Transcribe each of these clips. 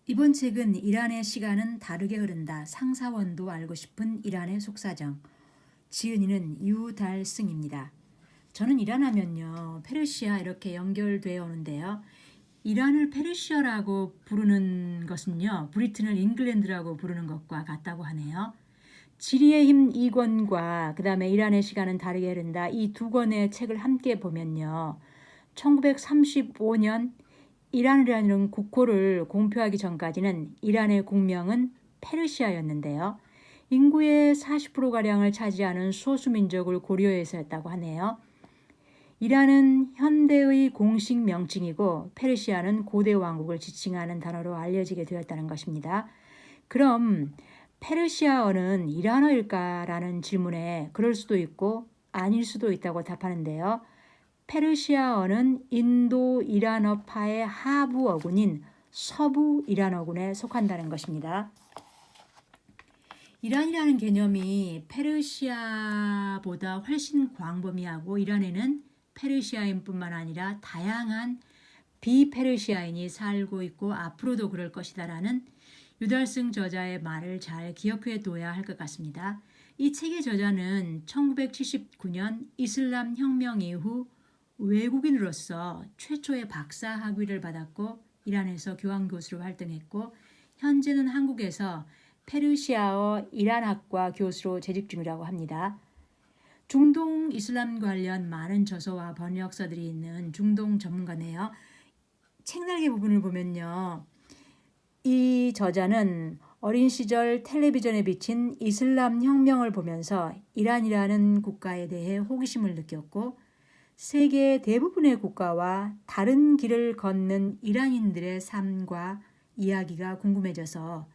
이번 책은 이란의 시간은 다르게 흐른다. 상사원도 알고 싶은 이란의 속사정. 지은이는 유달승입니다. 저는 이란 하면요, 페르시아 이렇게 연결되어 오는데요. 이란을 페르시아라고 부르는 것은요, 브리튼을 잉글랜드라고 부르는 것과 같다고 하네요. 지리의 힘 2권과 그 다음에 이란의 시간은 다르게 흐른다. 이 두 권의 책을 함께 보면요. 1935년 이란이라는 국호를 공표하기 전까지는 이란의 국명은 페르시아였는데요. 인구의 40%가량을 차지하는 소수민족을 고려해서였다고 하네요. 이란은 현대의 공식 명칭이고 페르시아는 고대 왕국을 지칭하는 단어로 알려지게 되었다는 것입니다. 그럼 페르시아어는 이란어일까라는 질문에 그럴 수도 있고 아닐 수도 있다고 답하는데요. 페르시아어는 인도 이란어파의 하부 어군인 서부 이란어군에 속한다는 것입니다. 이란이라는 개념이 페르시아보다 훨씬 광범위하고 이란에는 페르시아인뿐만 아니라 다양한 비페르시아인이 살고 있고 앞으로도 그럴 것이다라는 유달승 저자의 말을 잘 기억해 둬야 할 것 같습니다. 이 책의 저자는 1979년 이슬람 혁명 이후 외국인으로서 최초의 박사 학위를 받았고 이란에서 교환 교수로 활동했고 현재는 한국에서 페르시아어 이란학과 교수로 재직 중이라고 합니다. 중동 이슬람 관련 많은 저서와 번역서들이 있는 중동 전문가네요. 책날개 부분을 보면요. 이 저자는 어린 시절 텔레비전에 비친 이슬람 혁명을 보면서 이란이라는 국가에 대해 호기심을 느꼈고 세계 대부분의 국가와 다른 길을 걷는 이란인들의 삶과 이야기가 궁금해져서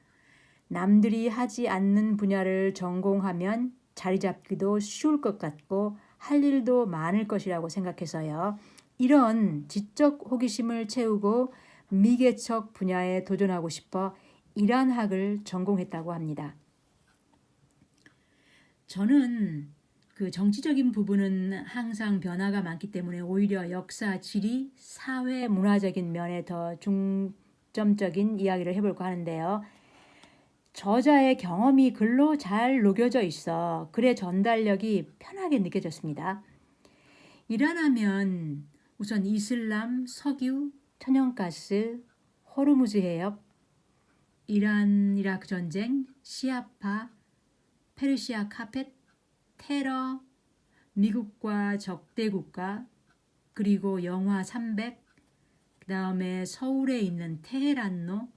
남들이 하지 않는 분야를 전공하면 자리 잡기도 쉬울 것 같고 할 일도 많을 것이라고 생각해서요. 이런 지적 호기심을 채우고 미개척 분야에 도전하고 싶어 이란학을 전공했다고 합니다. 저는 그 정치적인 부분은 항상 변화가 많기 때문에 오히려 역사, 지리, 사회, 문화적인 면에 더 중점적인 이야기를 해볼까 하는데요. 저자의 경험이 글로 잘 녹여져 있어 글의 전달력이 편하게 느껴졌습니다. 이란하면 우선 이슬람, 석유, 천연가스, 호르무즈 해협, 이란 이라크 전쟁, 시아파, 페르시아 카펫, 테러, 미국과 적대국가, 그리고 영화 300, 그 다음에 서울에 있는 테헤란로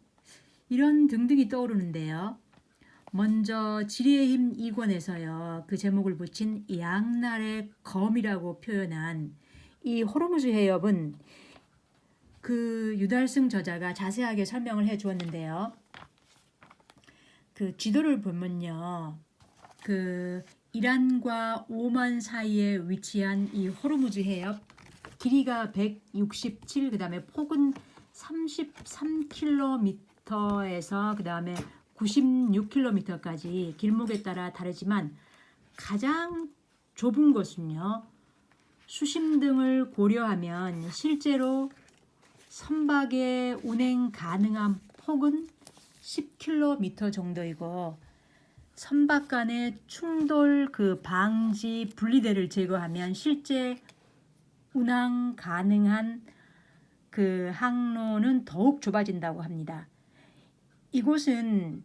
이런 등등이 떠오르는데요. 먼저 지리의 힘 2권에서요. 그 제목을 붙인 양날의 검이라고 표현한 이 호르무즈 해협은 그 유달승 저자가 자세하게 설명을 해 주었는데요. 그 지도를 보면요. 그 이란과 오만 사이에 위치한 이 호르무즈 해협 길이가 167, 그다음에 폭은 33km에서 그다음에 96km까지 길목에 따라 다르지만 가장 좁은 곳은요. 수심 등을 고려하면 실제로 선박에 운행 가능한 폭은 10km 정도이고 선박 간의 충돌 그 방지 분리대를 제거하면 실제 운항 가능한 그 항로는 더욱 좁아진다고 합니다. 이곳은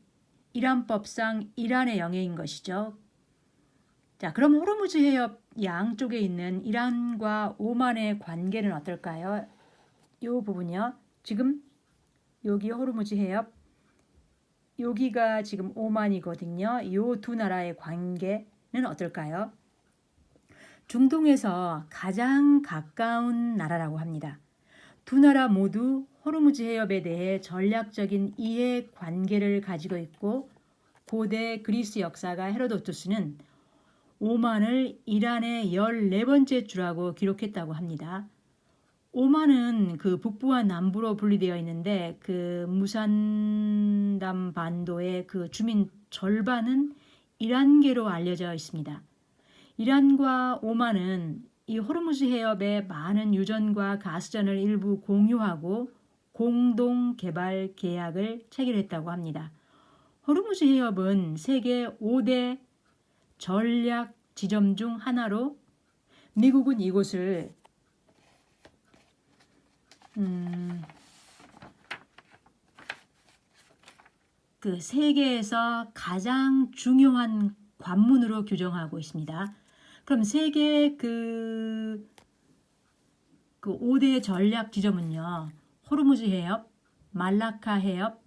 이란법상 이란의 영해인 것이죠. 자, 그럼 호르무즈 해협 양쪽에 있는 이란과 오만의 관계는 어떨까요? 이 부분이요. 지금 여기 호르무즈 해협, 여기가 지금 오만이거든요. 이 두 나라의 관계는 어떨까요? 중동에서 가장 가까운 나라라고 합니다. 두 나라 모두 호르무즈 해협에 대해 전략적인 이해 관계를 가지고 있고 고대 그리스 역사가 헤로도투스는 오만을 이란의 14번째 주라고 기록했다고 합니다. 오만은 그 북부와 남부로 분리되어 있는데 그 무산담 반도의 그 주민 절반은 이란계로 알려져 있습니다. 이란과 오만은 이 호르무즈 해협에 많은 유전과 가스전을 일부 공유하고 공동 개발 계약을 체결했다고 합니다. 호르무즈 해협은 세계 5대 전략 지점 중 하나로 미국은 이곳을 그 세계에서 가장 중요한 관문으로 규정하고 있습니다. 그럼 세계 그 5대 전략 지점은요. 호르무즈 해협, 말라카 해협,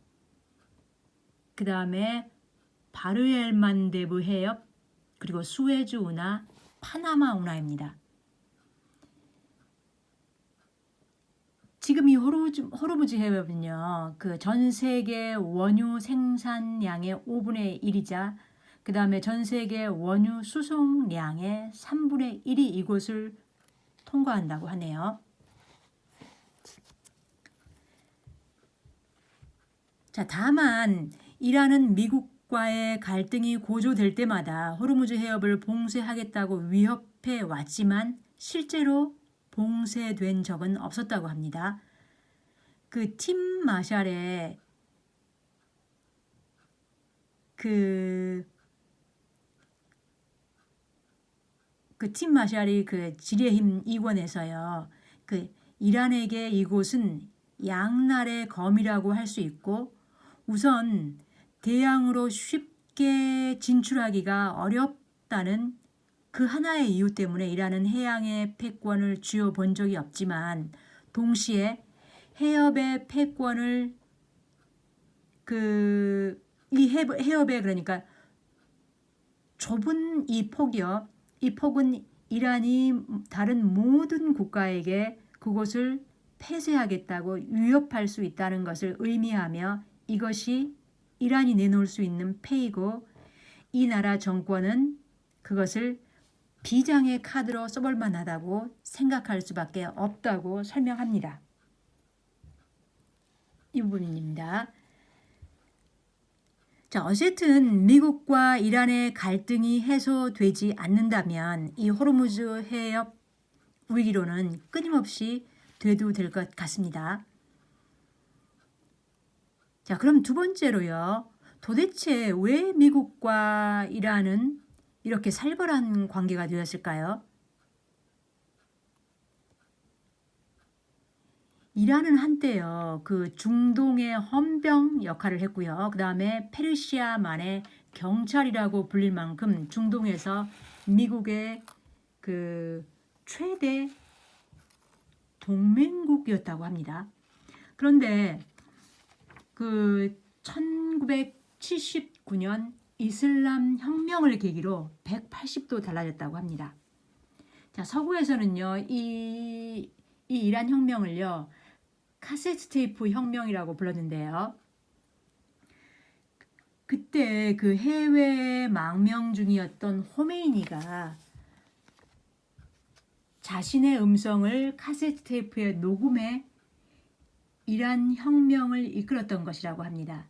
그 다음에 바르엘만데브 해협, 그리고 수에즈 운하, 파나마 운하입니다. 지금 이 호르무즈 해협은요, 그 전 세계 원유 생산량의 5분의 1이자, 그 다음에 전 세계 원유 수송량의 3분의 1이 이곳을 통과한다고 하네요. 자, 다만 이란은 미국과의 갈등이 고조될 때마다 호르무즈 해협을 봉쇄하겠다고 위협해 왔지만 실제로 봉쇄된 적은 없었다고 합니다. 그 팀 마샬의 팀 마샬이 그 지뢰힘 이권에서요. 그 이란에게 이곳은 양날의 검이라고 할 수 있고 우선 대양으로 쉽게 진출하기가 어렵다는 그 하나의 이유 때문에 이란은 해양의 패권을 쥐어본 적이 없지만 동시에 해협의 패권을 이 해협에 그러니까 좁은 이 폭이요. 이 폭은 이란이 다른 모든 국가에게 그곳을 폐쇄하겠다고 위협할 수 있다는 것을 의미하며 이것이 이란이 내놓을 수 있는 패이고 이 나라 정권은 그것을 비장의 카드로 써볼 만하다고 생각할 수밖에 없다고 설명합니다. 이 부분입니다. 자, 어쨌든 미국과 이란의 갈등이 해소되지 않는다면 이 호르무즈 해협 위기로는 끊임없이 대두될 것 같습니다. 자, 그럼 두 번째로요. 도대체 왜 미국과 이란은 이렇게 살벌한 관계가 되었을까요? 이란은 한때요. 그 중동의 헌병 역할을 했고요. 그 다음에 페르시아만의 경찰이라고 불릴 만큼 중동에서 미국의 그 최대 동맹국이었다고 합니다. 그런데 그 1979년 이슬람 혁명을 계기로 180도 달라졌다고 합니다. 자, 서구에서는요, 이 이란 혁명을요, 카세트 테이프 혁명이라고 불렀는데요. 그때 그 해외 망명 중이었던 호메이니가 자신의 음성을 카세트 테이프에 녹음해 이란 혁명을 이끌었던 것이라고 합니다.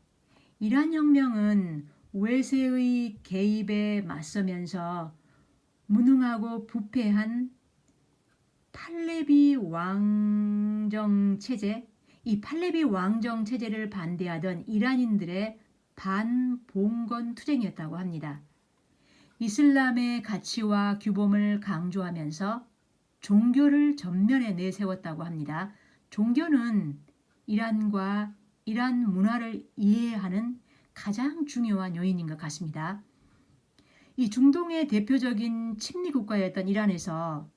이란 혁명은 외세의 개입에 맞서면서 무능하고 부패한 팔레비 왕정 체제, 이 팔레비 왕정 체제를 반대하던 이란인들의 반봉건 투쟁이었다고 합니다. 이슬람의 가치와 규범을 강조하면서 종교를 전면에 내세웠다고 합니다. 종교는 이란과 이란 문화를 이해하는 가장 중요한 요인인 것 같습니다. 이 중동의 대표적인 친미 국가였던 이란에서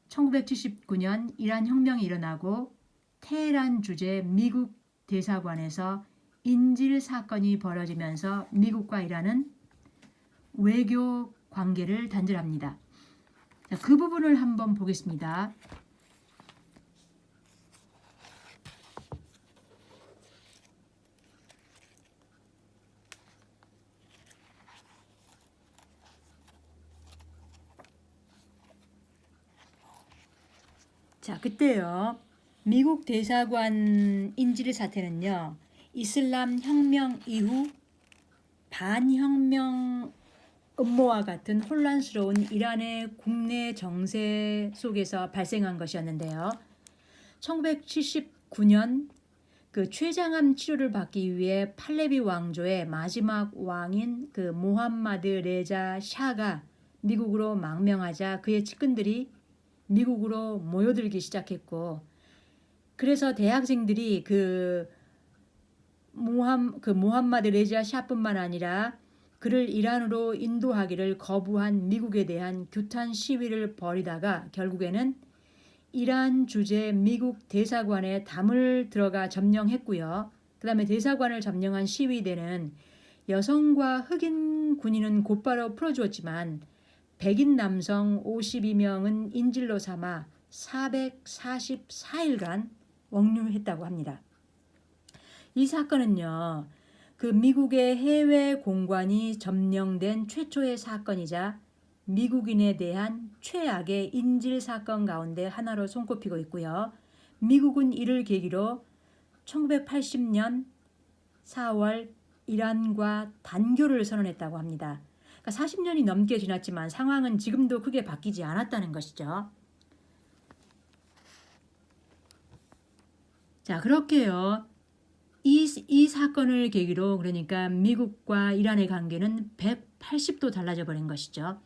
1979년 이란 혁명이 일어나고 테헤란 주재 미국 대사관에서 인질 사건이 벌어지면서 미국과 이란은 외교 관계를 단절합니다. 자, 그 부분을 한번 보겠습니다. 자, 그때요. 미국 대사관 인질 사태는요. 이슬람 혁명 이후 반혁명 음모와 같은 혼란스러운 이란의 국내 정세 속에서 발생한 것이었는데요. 1979년 그 췌장암 치료를 받기 위해 팔레비 왕조의 마지막 왕인 그 모함마드 레자 샤가 미국으로 망명하자 그의 측근들이 미국으로 모여들기 시작했고, 그래서 대학생들이 그 모함마드 레자 샤뿐만 아니라 그를 이란으로 인도하기를 거부한 미국에 대한 규탄 시위를 벌이다가 결국에는 이란 주재 미국 대사관에 담을 들어가 점령했고요. 그 다음에 대사관을 점령한 시위대는 여성과 흑인 군인은 곧바로 풀어주었지만 백인 남성 52명은 인질로 삼아 444일간 억류했다고 합니다. 이 사건은요, 그 미국의 해외 공관이 점령된 최초의 사건이자 미국인에 대한 최악의 인질 사건 가운데 하나로 손꼽히고 있고요. 미국은 이를 계기로 1980년 4월 이란과 단교를 선언했다고 합니다. 그러니까 40년이 넘게 지났지만 상황은 지금도 크게 바뀌지 않았다는 것이죠. 자, 그렇게요. 이 사건을 계기로 그러니까 미국과 이란의 관계는 180도 달라져 버린 것이죠.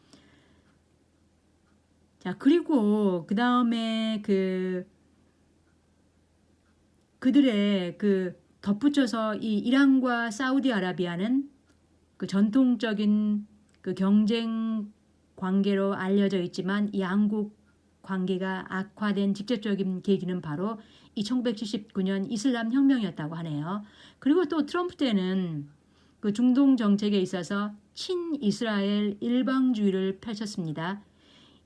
자, 그리고 그 다음에 그들의 덧붙여서 이 이란과 사우디아라비아는 그 전통적인 그 경쟁 관계로 알려져 있지만 이 양국 관계가 악화된 직접적인 계기는 바로 이 1979년 이슬람 혁명이었다고 하네요. 그리고 또 트럼프 때는 그 중동 정책에 있어서 친이스라엘 일방주의를 펼쳤습니다.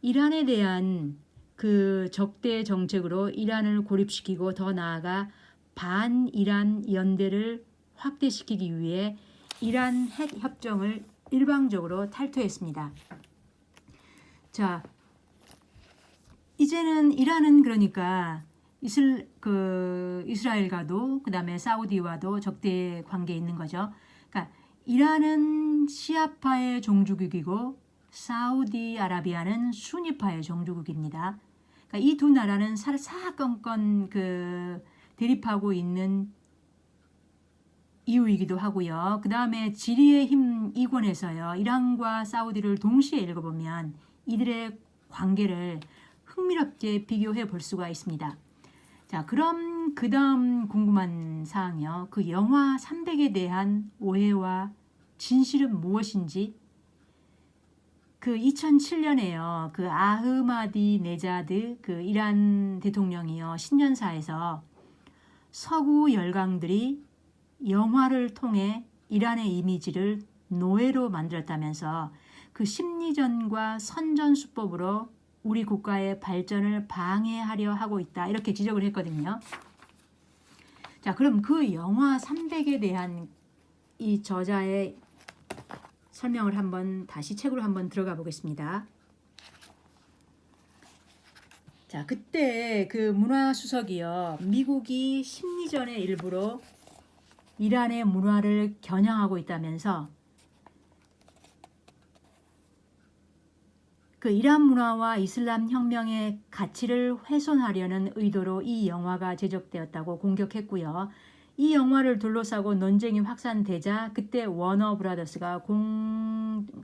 이란에 대한 그 적대 정책으로 이란을 고립시키고 더 나아가 반이란 연대를 확대시키기 위해 이란 핵 협정을 일방적으로 탈퇴했습니다. 자, 이제는 이란은 그러니까 이스라엘과도 그 다음에 사우디와도 적대 관계에 있는 거죠. 그러니까 이란은 시아파의 종주국이고 사우디아라비아는 수니파의 종주국입니다. 그러니까 이 두 나라는 사사건건 대립하고 있는 이유이기도 하고요. 그 다음에 지리의 힘 이권에서요. 이란과 사우디를 동시에 읽어보면 이들의 관계를 흥미롭게 비교해 볼 수가 있습니다. 자, 그럼 그 다음 궁금한 사항이요. 그 영화 300에 대한 오해와 진실은 무엇인지, 그 2007년에요. 그 아흐마디 네자드 그 이란 대통령이요. 신년사에서 서구 열강들이 영화를 통해 이란의 이미지를 노예로 만들었다면서 그 심리전과 선전수법으로 우리 국가의 발전을 방해하려 하고 있다. 이렇게 지적을 했거든요. 자, 그럼 그 영화 300에 대한 이 저자의 설명을 한번 다시 책으로 한번 들어가 보겠습니다. 자, 그때 그 문화수석이요. 미국이 심리전의 일부로 이란의 문화를 겨냥하고 있다면서 그 이란 문화와 이슬람 혁명의 가치를 훼손하려는 의도로 이 영화가 제작되었다고 공격했고요. 이 영화를 둘러싸고 논쟁이 확산되자 그때 워너 브라더스가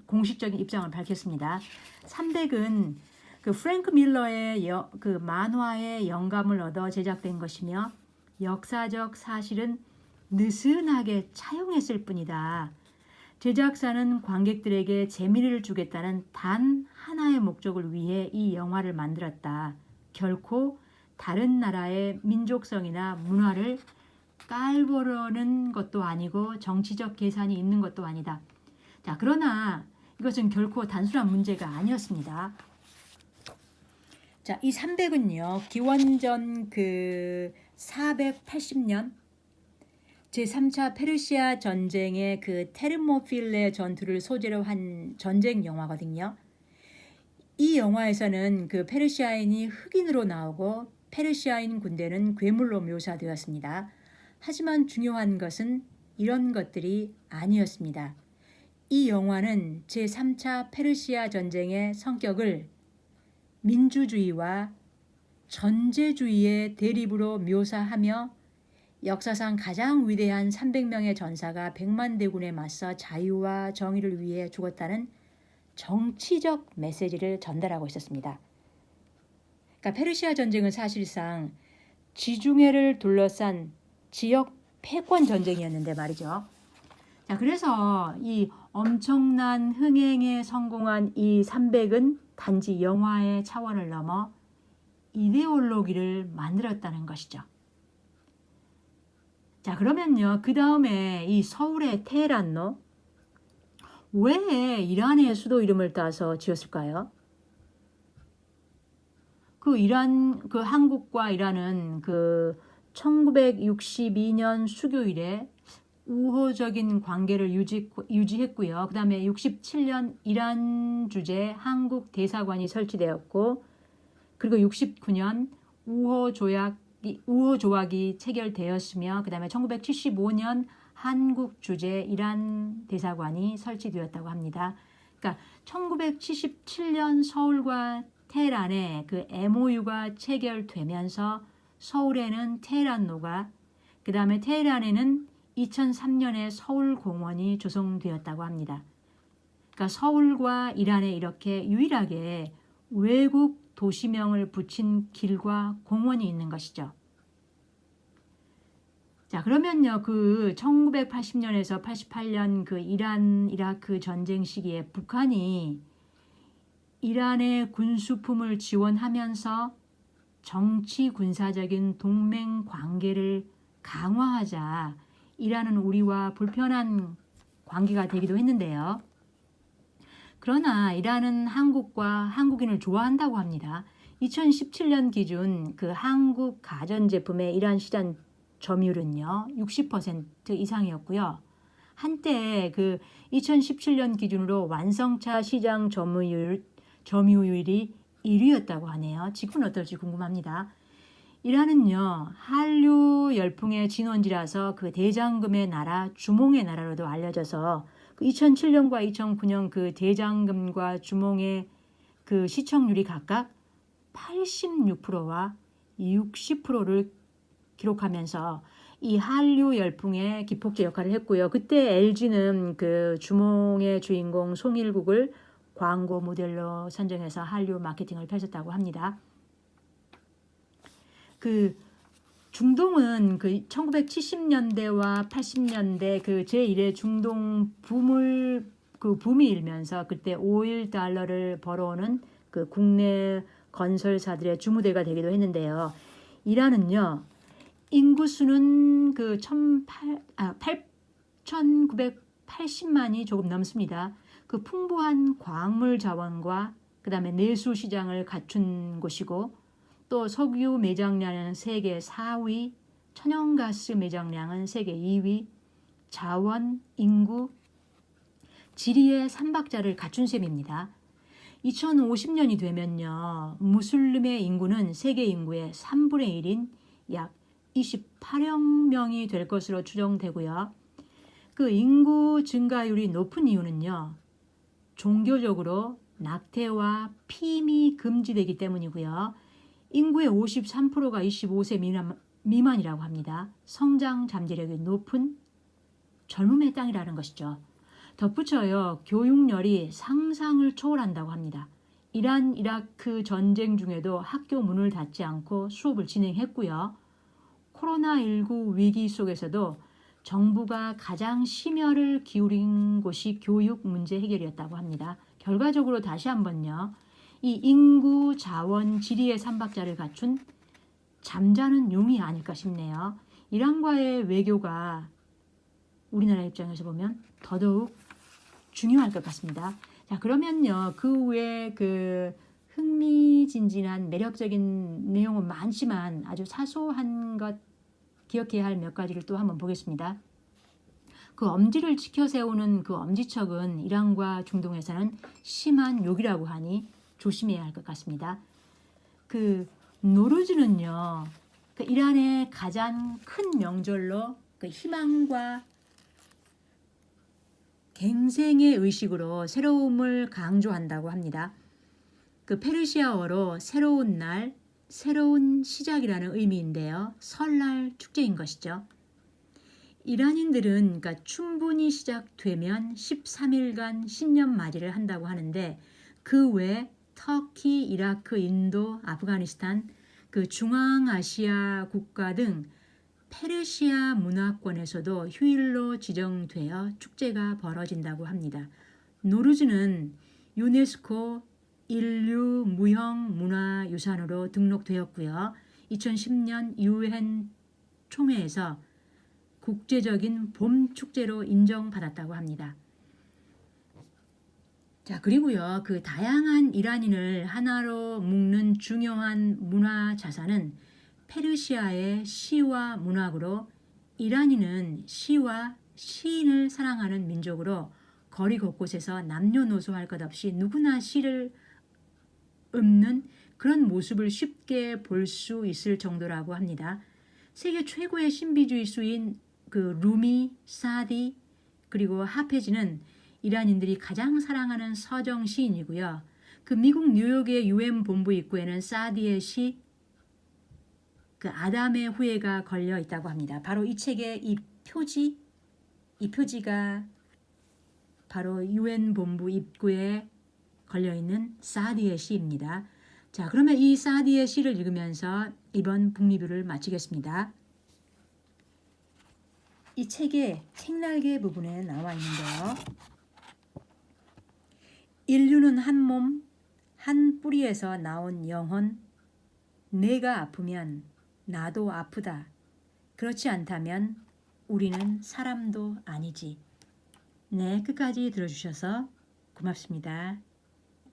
공식적인 입장을 밝혔습니다. 300은 그 프랭크 밀러의 그 만화의 영감을 얻어 제작된 것이며 역사적 사실은 느슨하게 차용했을 뿐이다. 제작사는 관객들에게 재미를 주겠다는 단 하나의 목적을 위해 이 영화를 만들었다. 결코 다른 나라의 민족성이나 문화를 깔보려는 것도 아니고 정치적 계산이 있는 것도 아니다. 자, 그러나 이것은 결코 단순한 문제가 아니었습니다. 자, 이 300은요. 기원전 480년 제3차 페르시아 전쟁의 그 테르모필레 전투를 소재로 한 전쟁 영화거든요. 이 영화에서는 그 페르시아인이 흑인으로 나오고 페르시아인 군대는 괴물로 묘사되었습니다. 하지만 중요한 것은 이런 것들이 아니었습니다. 이 영화는 제3차 페르시아 전쟁의 성격을 민주주의와 전제주의의 대립으로 묘사하며 역사상 가장 위대한 300명의 전사가 100만 대군에 맞서 자유와 정의를 위해 죽었다는 정치적 메시지를 전달하고 있었습니다. 그러니까 페르시아 전쟁은 사실상 지중해를 둘러싼 지역 패권 전쟁이었는데 말이죠. 자, 그래서 이 엄청난 흥행에 성공한 이 300은 단지 영화의 차원을 넘어 이데올로기를 만들었다는 것이죠. 자, 그러면요. 그 다음에 이 서울의 테헤란로 왜 이란의 수도 이름을 따서 지었을까요? 그 이란, 그 한국과 이란은 그 1962년 수교 이래 우호적인 관계를 유지했고요. 그 다음에 67년 이란 주재 한국 대사관이 설치되었고, 그리고 69년 우호 조약이 체결되었으며, 그 다음에 1975년 한국 주재 이란 대사관이 설치되었다고 합니다. 그러니까 1977년 서울과 테헤란에 그 MOU가 체결되면서 서울에는 테헤란로가, 그 다음에 테헤란에는 2003년에 서울공원이 조성되었다고 합니다. 그러니까 서울과 이란에 이렇게 유일하게 외국 도시명을 붙인 길과 공원이 있는 것이죠. 자, 그러면요, 그 1980년에서 88년 그 이란 이라크 전쟁 시기에 북한이 이란의 군수품을 지원하면서 정치 군사적인 동맹 관계를 강화하자 이란은 우리와 불편한 관계가 되기도 했는데요. 그러나 이란은 한국과 한국인을 좋아한다고 합니다. 2017년 기준 그 한국 가전제품의 이란 시장 점유율은요 60% 이상이었고요. 한때 그 2017년 기준으로 완성차 시장 점유율이 1위였다고 하네요. 지금은 어떨지 궁금합니다. 이란은요 한류 열풍의 진원지라서 그 대장금의 나라, 주몽의 나라로도 알려져서 그 2007년과 2009년 그 대장금과 주몽의 그 시청률이 각각 86%와 60%를 기록하면서 이 한류 열풍의 기폭제 역할을 했고요. 그때 LG는 그 주몽의 주인공 송일국을 광고 모델로 선정해서 한류 마케팅을 펼쳤다고 합니다. 그 중동은 그 1970년대와 80년대 그 제1의 중동 붐이 일면서 그때 오일 달러를 벌어오는 그 국내 건설사들의 주무대가 되기도 했는데요. 이란은요. 인구수는 그 8,980만이 조금 넘습니다. 그 풍부한 광물 자원과 그 다음에 내수 시장을 갖춘 곳이고 또 석유 매장량은 세계 4위, 천연가스 매장량은 세계 2위, 자원, 인구, 지리의 삼박자를 갖춘 셈입니다. 2050년이 되면요. 무슬림의 인구는 세계 인구의 3분의 1인 약 28억 명이 될 것으로 추정되고요. 그 인구 증가율이 높은 이유는요. 종교적으로 낙태와 피임이 금지되기 때문이고요. 인구의 53%가 25세 미만이라고 합니다. 성장 잠재력이 높은 젊음의 땅이라는 것이죠. 덧붙여요. 교육열이 상상을 초월한다고 합니다. 이란 이라크 전쟁 중에도 학교 문을 닫지 않고 수업을 진행했고요. 코로나19 위기 속에서도 정부가 가장 심혈을 기울인 곳이 교육 문제 해결이었다고 합니다. 결과적으로 다시 한번요. 이 인구, 자원, 지리의 삼박자를 갖춘 잠자는 용이 아닐까 싶네요. 이란과의 외교가 우리나라 입장에서 보면 더더욱 중요할 것 같습니다. 자, 그러면요. 그 외에 그 흥미진진한 매력적인 내용은 많지만 아주 사소한 것 기억해야 할 몇 가지를 또 한번 보겠습니다. 그 엄지를 지켜 세우는 그 엄지척은 이란과 중동에서는 심한 욕이라고 하니 조심해야 할 것 같습니다. 그 노르즈는요. 그 이란의 가장 큰 명절로 그 희망과 갱생의 의식으로 새로움을 강조한다고 합니다. 그 페르시아어로 새로운 날, 새로운 시작이라는 의미인데요. 설날 축제인 것이죠. 이란인들은 그러니까 충분히 시작되면 13일간 신년맞이를 한다고 하는데 그 외 터키, 이라크, 인도, 아프가니스탄, 그 중앙아시아 국가 등 페르시아 문화권에서도 휴일로 지정되어 축제가 벌어진다고 합니다. 노르즈는 유네스코 인류 무형 문화유산으로 등록되었고요. 2010년 유엔 총회에서 국제적인 봄 축제로 인정받았다고 합니다. 자, 그리고요. 그 다양한 이란인을 하나로 묶는 중요한 문화 자산은 페르시아의 시와 문학으로 이란인은 시와 시인을 사랑하는 민족으로 거리 곳곳에서 남녀노소 할 것 없이 누구나 시를 읊는 그런 모습을 쉽게 볼 수 있을 정도라고 합니다. 세계 최고의 신비주의수인 그 루미, 사디 그리고 하페즈는 이란인들이 가장 사랑하는 서정 시인이고요. 그 미국 뉴욕의 유엔 본부 입구에는 사디의 시 그 아담의 후예가 걸려 있다고 합니다. 바로 이 책의 이 표지가 바로 유엔 본부 입구에 걸려 있는 사디의 시입니다. 자, 그러면 이 사디의 시를 읽으면서 이번 북리뷰를 마치겠습니다. 이 책의 책날개 부분에 나와 있는데요. 인류는 한 몸, 한 뿌리에서 나온 영혼, 내가 아프면 나도 아프다. 그렇지 않다면 우리는 사람도 아니지. 네, 끝까지 들어주셔서 고맙습니다.